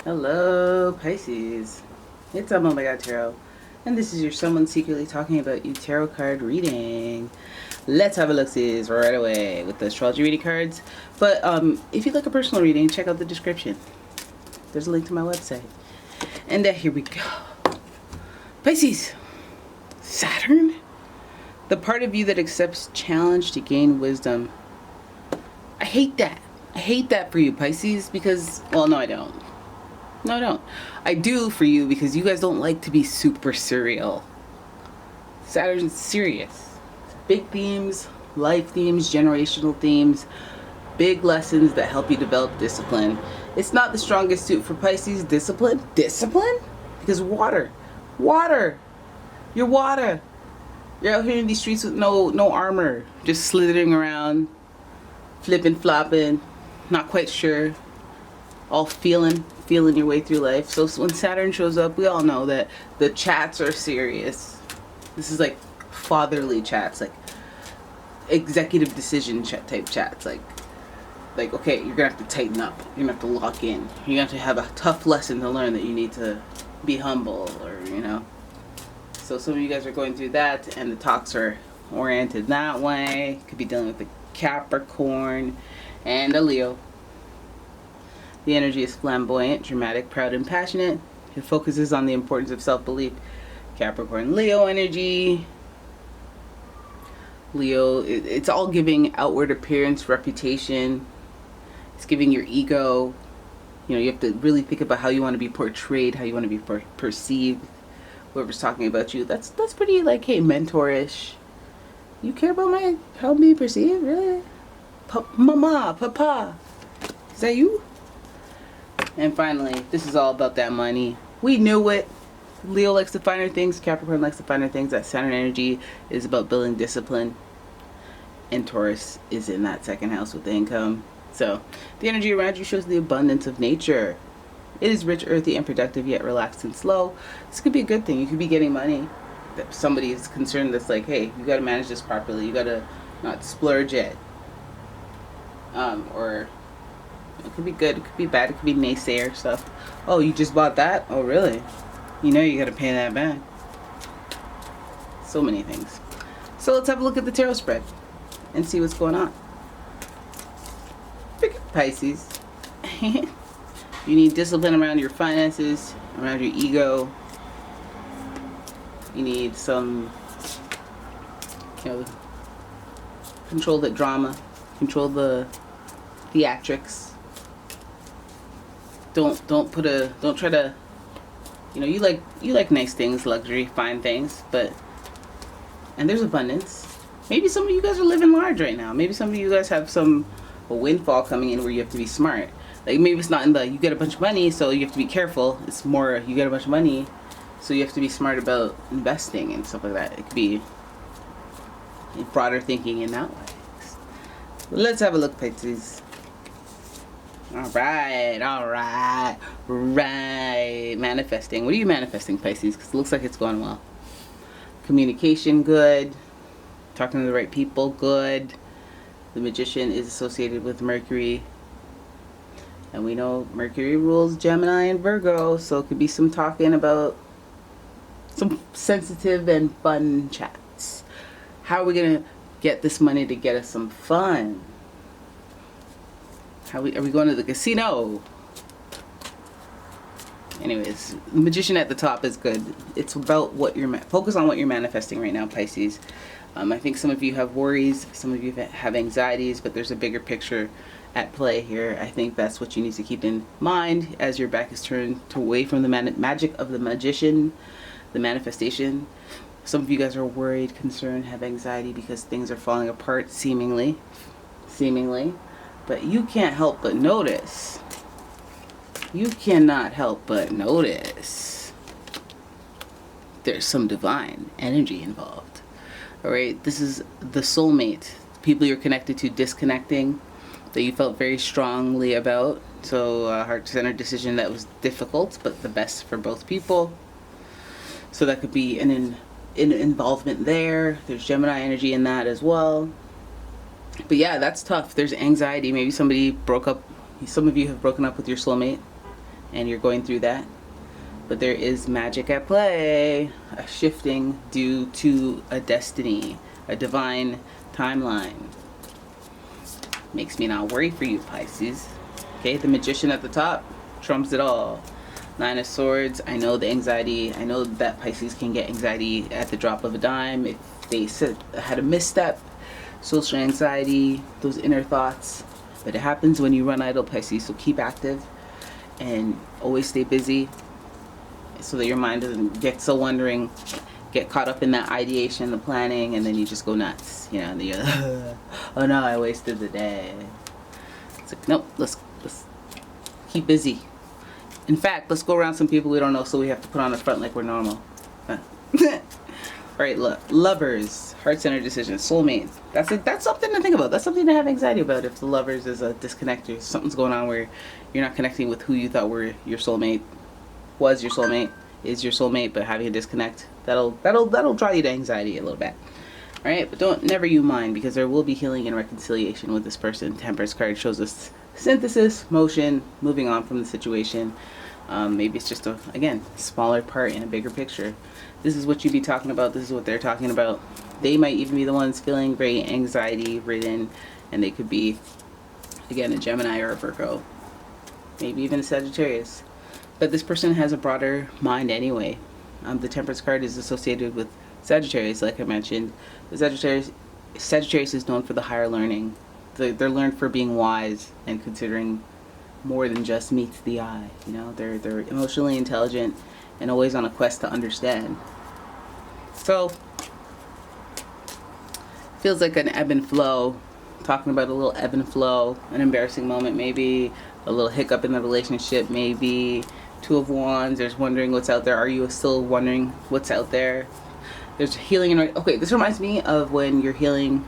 Hello, Pisces. It's umomgtarot, and this is your someone secretly talking about you tarot card reading. Let's have a look-sees right away with the astrology reading cards. But if you'd like a personal reading, check out the description. There's a link to my website. And here we go. Pisces, Saturn, the part of you that accepts challenge to gain wisdom. I hate that. I hate that for you, Pisces, because, well, no, I don't. No, I don't. I do for you because you guys don't like to be super serial. Saturn's serious. Big themes, life themes, generational themes, big lessons that help you develop discipline. It's not the strongest suit for Pisces. Discipline? Discipline? Because water. Water. You're water. You're out here in these streets with no armor. Just slithering around, flipping, flopping, not quite sure. All feeling your way through life. So when Saturn shows up, we all know that the chats are serious. This is like fatherly chats, like executive decision type chats, like okay, you're gonna have to tighten up, you're gonna have to lock in, you're gonna have to have a tough lesson to learn that you need to be humble, or so some of you guys are going through that, and the talks are oriented that way. Could be dealing with a Capricorn and a Leo. The energy is flamboyant, dramatic, proud, and passionate. It focuses on the importance of self-belief. Capricorn, Leo energy. Leo, it's all giving outward appearance, reputation. It's giving your ego. You have to really think about how you want to be portrayed, how you want to be perceived. Whoever's talking about you, that's pretty like, hey, mentorish. You care about how I'm being perceived, really? Mama, papa, is that you? And finally, this is all about that money. We knew it. Leo likes the finer things. Capricorn likes the finer things. That Saturn energy is about building discipline. And Taurus is in that second house with the income. So the energy around you shows the abundance of nature. It is rich, earthy, and productive, yet relaxed and slow. This could be a good thing. You could be getting money. That somebody is concerned that's like, hey, you got to manage this properly. You got to not splurge it. Or it could be good, it could be bad, it could be naysayer stuff. Oh, you just bought that? Oh, really? You gotta pay that back. So many things. So let's have a look at the tarot spread and see what's going on. Pick up, Pisces. You need discipline around your finances, around your ego. You need some, control the drama, control the theatrics. Don't try to, you like nice things, luxury, fine things, and there's abundance. Maybe some of you guys are living large right now. Maybe some of you guys have a windfall coming in where you have to be smart. Like, maybe it's not in the you get a bunch of money so you have to be careful. It's more you get a bunch of money so you have to be smart about investing and stuff like that. It could be broader thinking in that way. Let's have a look, Pisces. Alright. Manifesting. What are you manifesting, Pisces? Because it looks like it's going well. Communication, good. Talking to the right people, good. The Magician is associated with Mercury. And we know Mercury rules Gemini and Virgo, so it could be some talking about some sensitive and fun chats. How are we going to get this money to get us some fun? Are we going to the casino? Anyways, the Magician at the top is good. It's about what focus on what you're manifesting right now, Pisces. I think some of you have worries, some of you have anxieties, but there's a bigger picture at play here. I think that's what you need to keep in mind as your back is turned away from the magic of the Magician, the manifestation. Some of you guys are worried, concerned, have anxiety because things are falling apart, seemingly. But you can't help but notice. You cannot help but notice there's some divine energy involved. Alright, this is the soulmate. People you're connected to disconnecting that you felt very strongly about. So a heart-centered decision that was difficult, but the best for both people. So that could be an involvement there. There's Gemini energy in that as well. But yeah, that's tough. There's anxiety. Maybe somebody broke up. Some of you have broken up with your soulmate. and you're going through that. But there is magic at play, a shifting due to a destiny, a divine timeline. Makes me not worry for you, Pisces. Okay, the Magician at the top trumps it all. Nine of Swords. I know the anxiety. I know that Pisces can get anxiety at the drop of a dime. If they had a misstep, social anxiety, those inner thoughts. But it happens when you run idle, Pisces. So keep active and always stay busy so that your mind doesn't get so wondering, get caught up in that ideation, the planning, and then you just go nuts. You know, and you're oh no, I wasted the day. It's like, nope, let's keep busy. In fact, let's go around some people we don't know, so we have to put on the front like we're normal. Alright, look. Lovers, heart-centered decisions, soulmates. That's something to think about. That's something to have anxiety about if the lovers is a disconnect or something's going on where you're not connecting with who you thought were your soulmate, was your soulmate, is your soulmate, but having a disconnect. That'll draw you to anxiety a little bit. Alright, but never you mind, because there will be healing and reconciliation with this person. Temperance card shows us synthesis, motion, moving on from the situation. Maybe it's just again, smaller part in a bigger picture. This is what you'd be talking about. This is what they're talking about. They might even be the ones feeling very anxiety ridden, and they could be, again, a Gemini or a Virgo, maybe even a Sagittarius. But this person has a broader mind anyway. The Temperance card is associated with Sagittarius, like I mentioned. The Sagittarius is known for the higher learning. They're learned for being wise and considering more than just meets the eye. You know, they're emotionally intelligent and always on a quest to understand. So feels like an ebb and flow. Talking about a little ebb and flow, an embarrassing moment, maybe a little hiccup in the relationship, maybe. Two of Wands. There's wondering what's out there. Are you still wondering what's out there? There's healing and okay. This reminds me of when you're healing,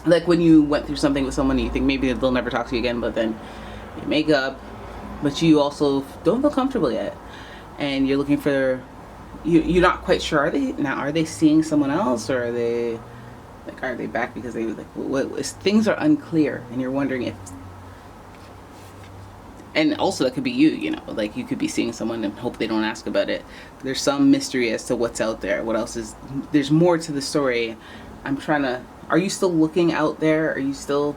like when you went through something with someone and you think maybe they'll never talk to you again, but then you make up, but you also don't feel comfortable yet, and you're looking for, you're not quite sure. Are they seeing someone else, or are they back because they things are unclear, and you're wondering if, and also that could be you know, like you could be seeing someone and hope they don't ask about it. There's some mystery as to what's out there. What else is, there's more to the story. Are you still looking out there? Are you still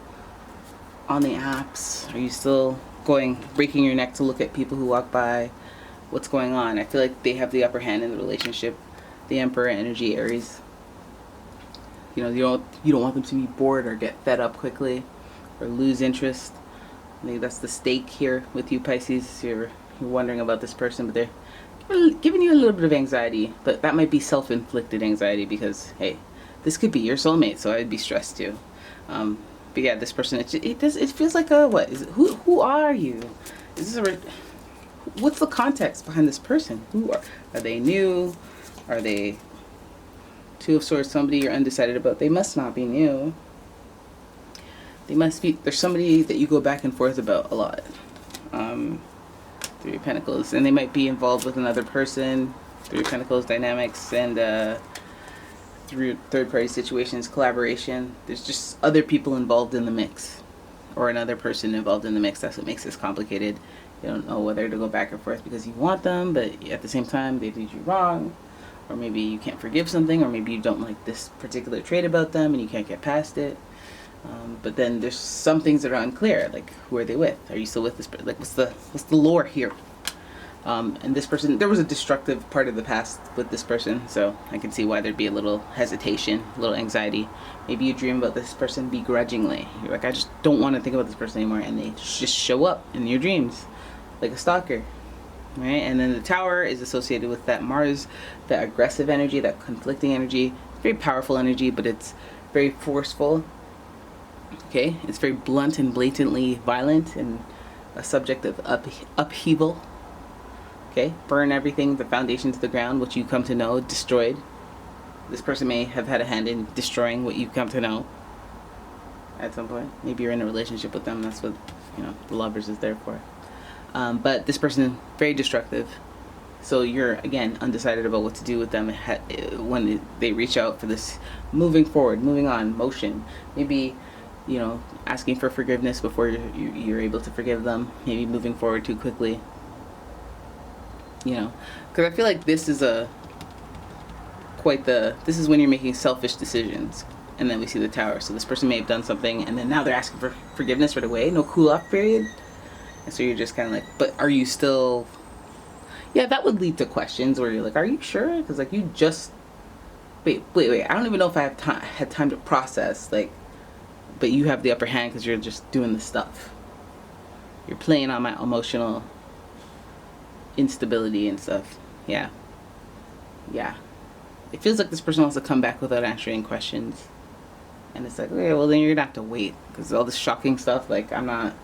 on the apps? Are you still breaking your neck to look at people who walk by? What's going on? I feel like they have the upper hand in the relationship. The Emperor energy, Aries. You know, you don't want them to be bored or get fed up quickly or lose interest. I think that's the stake here with you, Pisces. You're wondering about this person, but they're giving you a little bit of anxiety, but that might be self-inflicted anxiety because, hey, this could be your soulmate, so I'd be stressed too. But yeah, this person, it feels like what is it? Who are you? Is this what's the context behind this person? Are they new? Are they Two of Swords? Somebody you're undecided about. They must not be new. There's somebody that you go back and forth about a lot. Three of Pentacles, and they might be involved with another person. Three of Pentacles dynamics and through third-party situations, collaboration. There's just other people involved in the mix, or another person involved in the mix. That's what makes this complicated. You don't know whether to go back and forth because you want them, but at the same time they did you wrong, or maybe you can't forgive something, or maybe you don't like this particular trait about them and you can't get past it. But then there's some things that are unclear, like who are they with? Are you still with this person? Like what's the lore here? And this person, there was a destructive part of the past with this person, so I can see why there'd be a little hesitation, a little anxiety. Maybe you dream about this person begrudgingly. You're like, I just don't want to think about this person anymore, and they just show up in your dreams like a stalker, right? And then the Tower is associated with that Mars, that aggressive energy, that conflicting energy. Very powerful energy, but it's very forceful. Okay, it's very blunt and blatantly violent and a subject of upheaval. Okay, burn everything, the foundation to the ground, what you come to know, destroyed. This person may have had a hand in destroying what you come to know at some point. Maybe you're in a relationship with them. That's what, you know, the Lovers is there for. But this person, very destructive. So you're, again, undecided about what to do with them when they reach out for this moving forward, moving on, motion. Maybe, you know, asking for forgiveness before you're able to forgive them. Maybe moving forward too quickly. you know, because I feel like this is this is when you're making selfish decisions. And then we see the Tower. So this person may have done something, and then now they're asking for forgiveness right away. No cool off period. And so you're just kind of like, but are you still? Yeah, that would lead to questions where you're like, are you sure? Because like you just wait. I don't even know if I have had time to process, like, but you have the upper hand because you're just doing the stuff. You're playing on my emotional instability and stuff. Yeah. It feels like this person wants to come back without answering questions. And it's like, okay, well then you're gonna have to wait, because all this shocking stuff, like, I'm gonna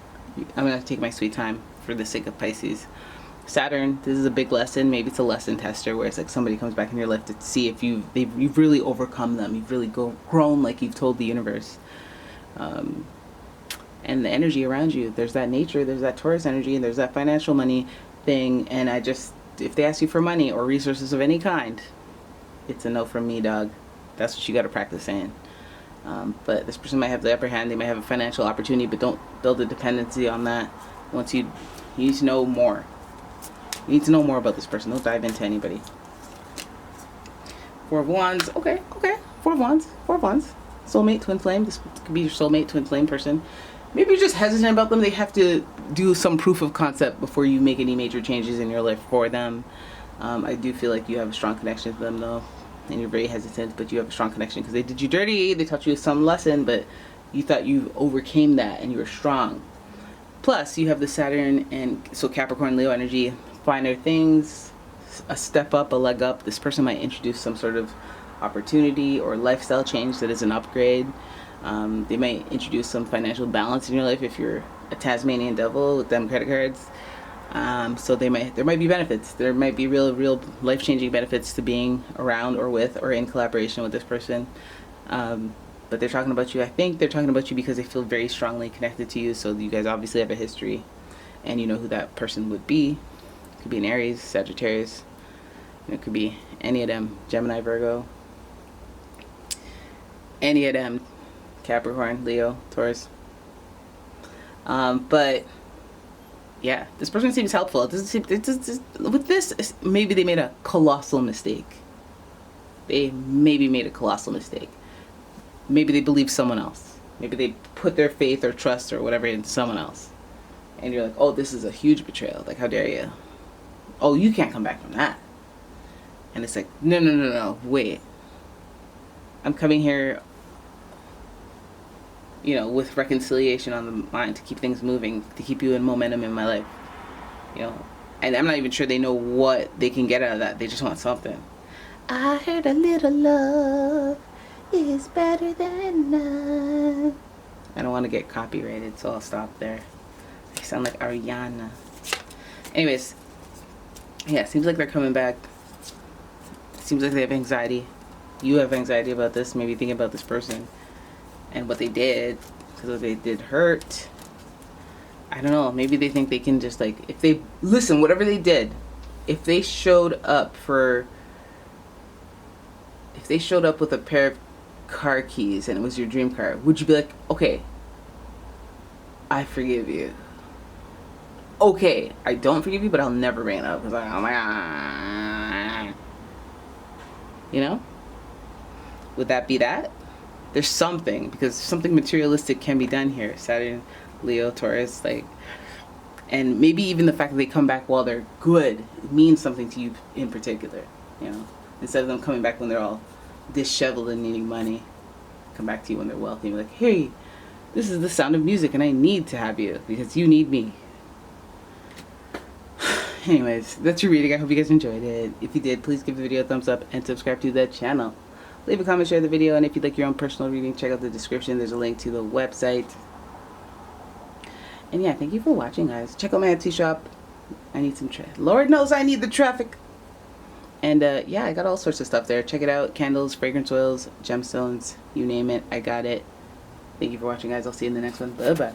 take my sweet time for the sake of Pisces. Saturn, this is a big lesson. Maybe it's a lesson tester where it's like somebody comes back in your life to see if you've really overcome them. You've really grown like you've told the universe. And the energy around you, there's that nature, there's that Taurus energy, and there's that financial money thing. And if they ask you for money or resources of any kind, it's a no from me, dog. That's what you got to practice saying. But this person might have the upper hand. They might have a financial opportunity, but don't build a dependency on that. You need to know more. You need to know more about this person. Don't dive into anybody. Four of Wands. Okay. Four of Wands. Soulmate, twin flame. This could be your soulmate, twin flame person. Maybe you're just hesitant about them. They have to do some proof of concept before you make any major changes in your life for them. I do feel like you have a strong connection to them, though. And you're very hesitant, but you have a strong connection because they did you dirty. They taught you some lesson, but you thought you overcame that and you were strong. Plus, you have the Saturn and so Capricorn, Leo energy, finer things, a step up, a leg up. This person might introduce some sort of opportunity or lifestyle change that is an upgrade. They might introduce some financial balance in your life if you're a Tasmanian devil with them credit cards. So there might be benefits. There might be real life-changing benefits to being around or with or in collaboration with this person. But they're talking about you. I think they're talking about you because they feel very strongly connected to you. So you guys obviously have a history, and you know who that person would be. It could be an Aries, Sagittarius. It could be any of them, Gemini, Virgo. Any of them, Capricorn, Leo, Taurus. But yeah, this person seems helpful. It doesn't seem, with this, maybe they made a colossal mistake. Maybe they believe someone else. Maybe they put their faith or trust or whatever in someone else. And you're like, oh, this is a huge betrayal. Like, how dare you? Oh, you can't come back from that. And it's like, no, wait. I'm coming here, with reconciliation on the mind to keep things moving, to keep you in momentum in my life. And I'm not even sure they know what they can get out of that. They just want something. I heard a little love is better than none. I don't want to get copyrighted, so I'll stop there. I sound like Ariana. Anyways, yeah, seems like they're coming back. Seems like they have anxiety. You have anxiety about this, maybe thinking about this person and what they did, because what they did hurt. I don't know, maybe they think they can just whatever they did, if they showed up with a pair of car keys and it was your dream car, would you be like, okay, I forgive you? Okay, I don't forgive you, but I'll never bring it up because oh my God. Would that be that? There's something, because something materialistic can be done here. Saturn, Leo, Taurus, and maybe even the fact that they come back while they're good means something to you in particular. Instead of them coming back when they're all disheveled and needing money, come back to you when they're wealthy and be like, hey, this is the sound of music and I need to have you because you need me. Anyways, that's your reading. I hope you guys enjoyed it. If you did, please give the video a thumbs up and subscribe to the channel. Leave a comment, share the video, and if you'd like your own personal reading, check out the description. There's a link to the website. And yeah, thank you for watching, guys. Check out my Etsy shop. I need some Lord knows I need the traffic. And yeah, I got all sorts of stuff there. Check it out. Candles, fragrance oils, gemstones, you name it. I got it. Thank you for watching, guys. I'll see you in the next one. Bye-bye.